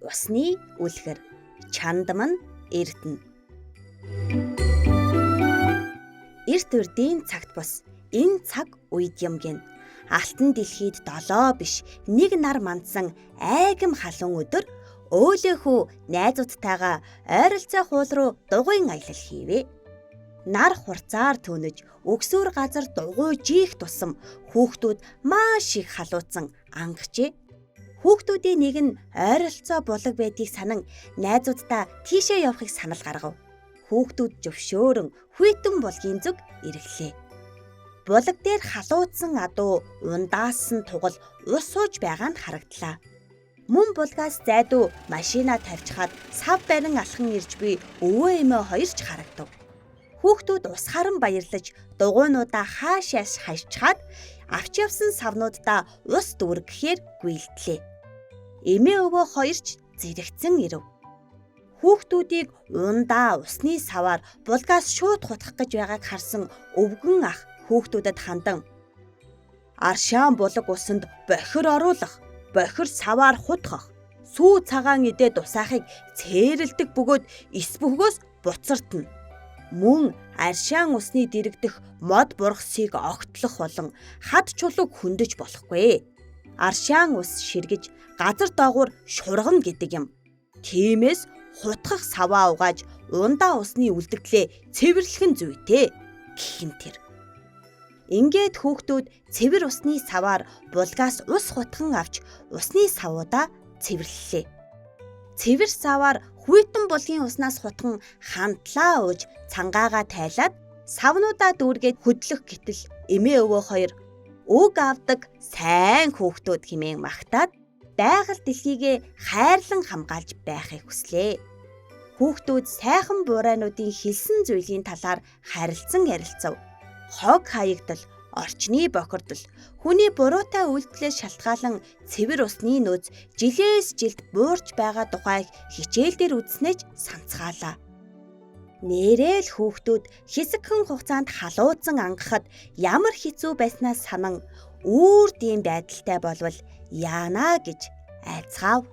усны үлгэр, чандам нь эрдэнэ. Эрт урдийн цагт бус энэ цаг үед юм гин. Алтан дэлхийд 7 биш 1 нар мандсан айгам халуун өдөр өөлөөхүү найзуудтайгаа ойролцоо хуул руу дугуйн аялал хийвэ. Нар хурцаар төнөж өгсөөр газар дугуйж ийх тусам хүүхдүүд маш их халууцсан ангажээ. Хүүхдүүдийн нэг нь ойролцоо булаг байдгийг санан найзуудтай тийшээ явахыг санал гаргав. Хүүхдүүд зөвшөөрөн хүйтэн булгийн зүг ирэглээ. Булаг дээр халууцсан адуу ундаас нь тугал ус сууж байгаа нь харагдлаа. Мөн булгаас зайдуу машина тавьчихад сав барин алхан ирж буй өвөө эмээ хоёр ч харагдав. Хүүхдүүд ус харан баярлаж дугуйнуудаа хаашаас хашчихад авч явсан савнуудаа ус дүүргэхээр гүйлтлээ. Эмээ өвөө хоёр ч зэрэгцэн ирэв. Хүүхдүүдийг ундаа усны саваар булгаас шууд хутгах гэж байгааг харсан өвгөн ах хүүхдүүдэд хандан аршаан булаг усанд бохир оруулах, бохир саваар хутгах, сүү цагаан идээд усаахыг цээрэлдэг бөгөөд эс бөхгөөс буцартна. Мөн аршаан усны дэрэгдэх мод бургасыг огтлох болон хад чулууг хөндөж болохгүй. Аршаан ус ширгэж газар доогуур шургана гэдэг юм. Тиймээс хутгах саваа угааж ундаа усны үлдэгдлээ цэвэрлэх нь зүйтэй гэх тэр. Ингээд хүүхдүүд цэвэр усны саваар булгаас ус хутган авч усны савуудаа цэвэрлэлээ. Цэвэр саваар хүйтэн булгийн уснаас хутган хамтлаа ууж цангаагаа тайлаад савнуудаа дүүргээд хөдлөх гэтэл эмээ өвөө хоёр үг авдаг сайн хүүхдүүд хэмээн магтаад байгаль дэлхийгээ хайрлан хамгаалж байхыг хүслээ. Хүүхдүүд сайхан буурайнуудын хэлсэн зүйлийн талаар харилцан ярилцав. Хог хаягдал, орчны бохирдол, хүний буруутай үйлдэлээс шалтгаалan цэвэр усны нөөц жилээс жилд буурч байгаа тухайг хичээлдэр үзснэж санацгаалаа. Нээрэл хүүхдүүд хэсэгхэн хугацаанд халууцсан ангахад ямар хэцүү байснаас санан үүр тийм байдалтай болвол яана гэж айцгаав.